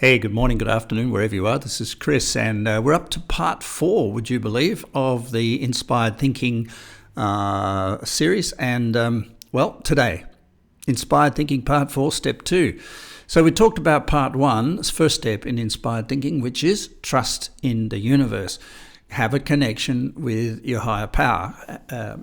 Hey, good morning, good afternoon, wherever you are. This is Chris, and we're up to part 4, would you believe, of the Inspired Thinking series. And, today, Inspired Thinking Part 4, Step 2. So we talked about Part 1, this first step in Inspired Thinking, which is trust in the universe. Have a connection with your higher power.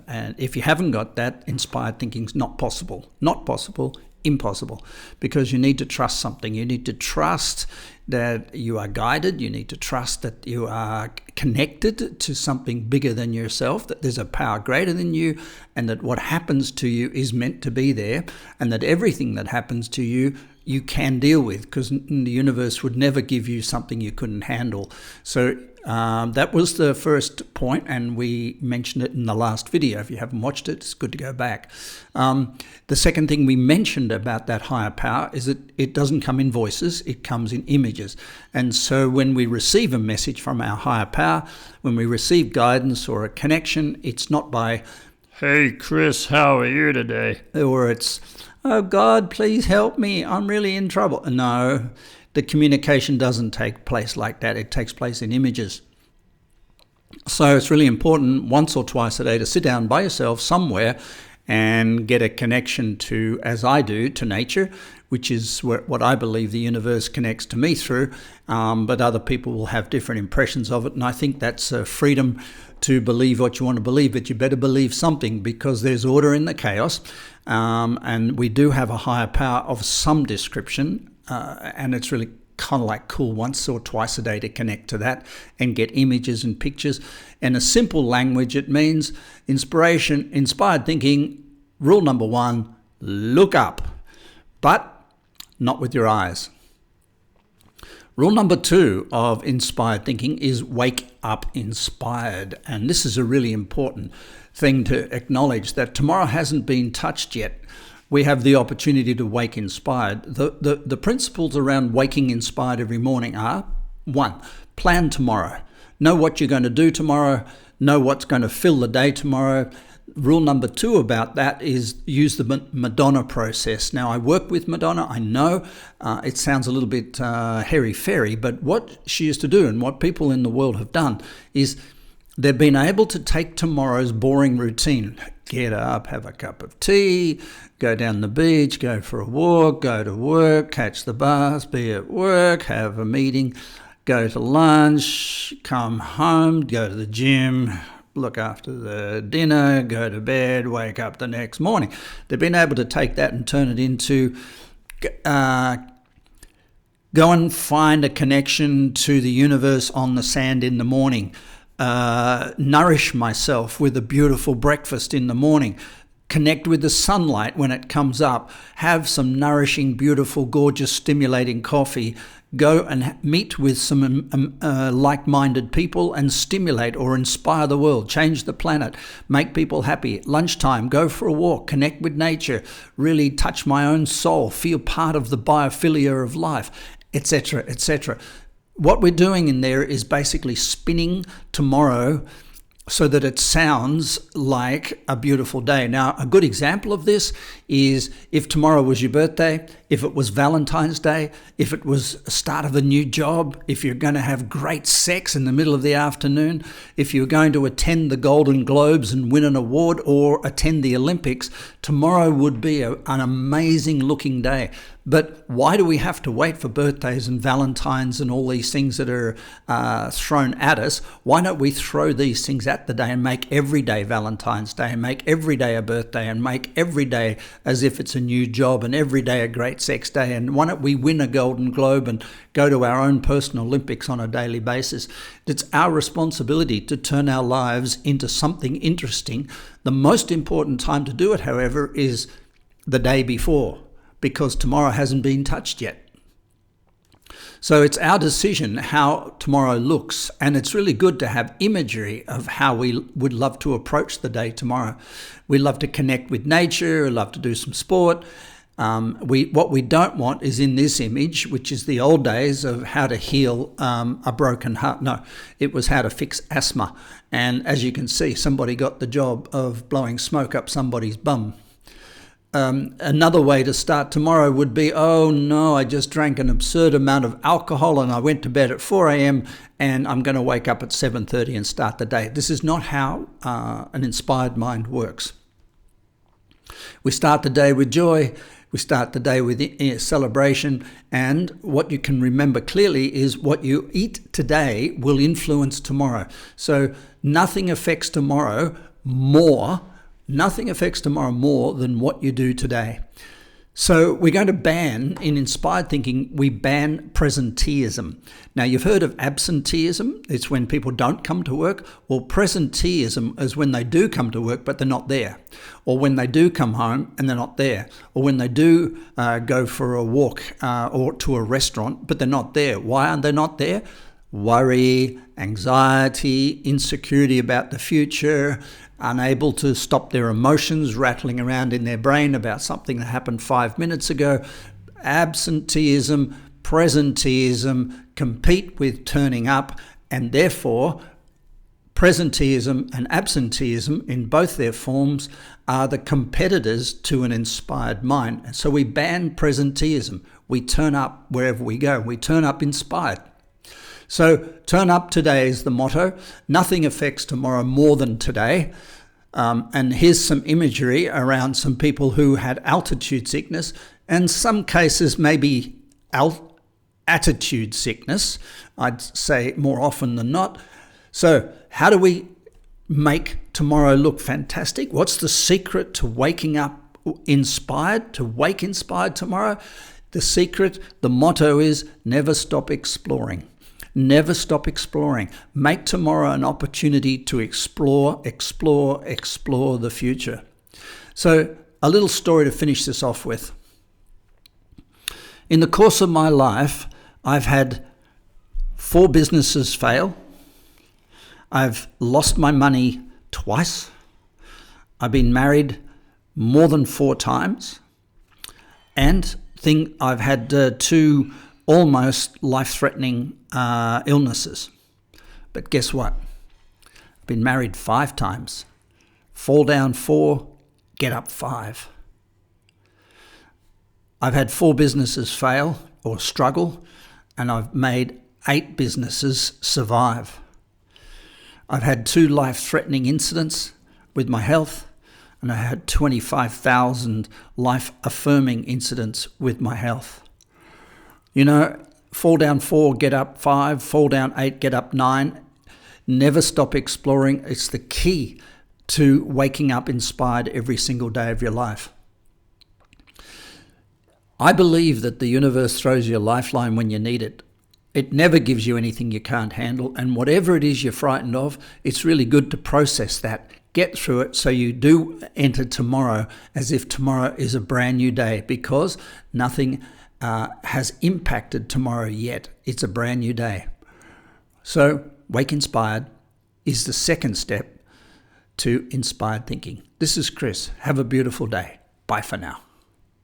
And if you haven't got that, Inspired Thinking is not possible. Not possible. Impossible, because you need to trust something. You need to trust that you are guided. You need to trust that you are connected to something bigger than yourself, that there's a power greater than you, and that what happens to you is meant to be there, and that everything that happens to you, you can deal with, because the universe would never give you something you couldn't handle. So that was the first point, and we mentioned it in the last video. If you haven't watched it, it's good to go back. The second thing we mentioned about that higher power is that it doesn't come in voices, it comes in images. And so when we receive a message from our higher power, when we receive guidance or a connection, it's not by, "Hey Chris, how are you today?" Or it's, "Oh God, please help me, I'm really in trouble." No. The communication doesn't take place like that. It takes place in images. So it's really important once or twice a day to sit down by yourself somewhere and get a connection to, as I do, to nature, which is what I believe the universe connects to me through, but other people will have different impressions of it, and I think that's a freedom to believe what you want to believe, but you better believe something, because there's order in the chaos, and we do have a higher power of some description, and it's really kind of like cool once or twice a day to connect to that and get images and pictures. In a simple language, it means inspiration, inspired thinking. Rule number 1, look up, but not with your eyes. Rule number 2 of inspired thinking is wake up inspired. And this is a really important thing to acknowledge, that tomorrow hasn't been touched yet. We have the opportunity to wake inspired. The principles around waking inspired every morning are: 1, plan tomorrow. Know what you're going to do tomorrow. Know what's going to fill the day tomorrow. Rule number 2 about that is use the Madonna process. Now, I work with Madonna. I know it sounds a little bit hairy-fairy, but what she used to do, and what people in the world have done, is they've been able to take tomorrow's boring routine. Get up, have a cup of tea, go down the beach, go for a walk, go to work, catch the bus, be at work, have a meeting, go to lunch, come home, go to the gym, look after the dinner, go to bed, wake up the next morning. They've been able to take that and turn it into go and find a connection to the universe on the sand in the morning. Nourish myself with a beautiful breakfast in the morning. Connect with the sunlight when it comes up. Have some nourishing, beautiful, gorgeous, stimulating coffee. Go and meet with some like-minded people and stimulate or inspire the world. Change the planet. Make people happy. Lunchtime, go for a walk. Connect with nature. Really touch my own soul. Feel part of the biophilia of life, etc., etc. What we're doing in there is basically spinning tomorrow so that it sounds like a beautiful day. Now, a good example of this is if tomorrow was your birthday, if it was Valentine's Day, if it was the start of a new job, if you're going to have great sex in the middle of the afternoon, if you're going to attend the Golden Globes and win an award or attend the Olympics, tomorrow would be an amazing looking day. But why do we have to wait for birthdays and Valentines and all these things that are thrown at us? Why don't we throw these things at the day and make every day Valentine's Day, and make every day a birthday, and make every day as if it's a new job, and every day a great sex day? And why don't we win a Golden Globe and go to our own personal Olympics on a daily basis? It's our responsibility to turn our lives into something interesting. The most important time to do it, however, is the day before, because tomorrow hasn't been touched yet. So it's our decision how tomorrow looks, and it's really good to have imagery of how we would love to approach the day tomorrow. We love to connect with nature, we love to do some sport. What we don't want is in this image, which is the old days of how to heal a broken heart. No, it was how to fix asthma. And as you can see, somebody got the job of blowing smoke up somebody's bum. Another way to start tomorrow would be, oh no, I just drank an absurd amount of alcohol and I went to bed at 4 a.m. and I'm going to wake up at 7:30 and start the day. This is not how an inspired mind works. We start the day with joy. We start the day with celebration. And what you can remember clearly is what you eat today will influence tomorrow. So nothing affects tomorrow more than what you do today. So we're going to ban, in inspired thinking, we ban presenteeism. Now, you've heard of absenteeism. It's when people don't come to work. Well, presenteeism is when they do come to work, but they're not there. Or when they do come home and they're not there. Or when they do go for a walk or to a restaurant, but they're not there. Why aren't they not there? Worry, anxiety, insecurity about the future, unable to stop their emotions rattling around in their brain about something that happened 5 minutes ago. Absenteeism, presenteeism compete with turning up, and therefore presenteeism and absenteeism in both their forms are the competitors to an inspired mind. And so we ban presenteeism. We turn up wherever we go. We turn up inspired. So turn up today is the motto. Nothing affects tomorrow more than today. And here's some imagery around some people who had altitude sickness, and some cases maybe attitude sickness, I'd say more often than not. So how do we make tomorrow look fantastic? What's the secret to waking up inspired, to wake inspired tomorrow? The secret, the motto is never stop exploring. Never stop exploring. Make tomorrow an opportunity to explore the future. So a little story to finish this off with. In the course of my life, I've had 4 businesses fail. I've lost my money twice. I've been married more than 4 times. And I've had 2 almost life-threatening illnesses. But guess what? I've been married 5 times. Fall down 4, get up 5. I've had 4 businesses fail or struggle, and I've made 8 businesses survive. I've had 2 life-threatening incidents with my health, and I had 25,000 life-affirming incidents with my health. You know, fall down 4, get up 5, fall down 8, get up 9. Never stop exploring. It's the key to waking up inspired every single day of your life. I believe that the universe throws you a lifeline when you need it. It never gives you anything you can't handle, and whatever it is you're frightened of, it's really good to process that. Get through it so you do enter tomorrow as if tomorrow is a brand new day, because nothing has impacted tomorrow yet. It's a brand new day. So wake inspired is the second step to inspired thinking. This is Chris. Have a beautiful day. Bye for now.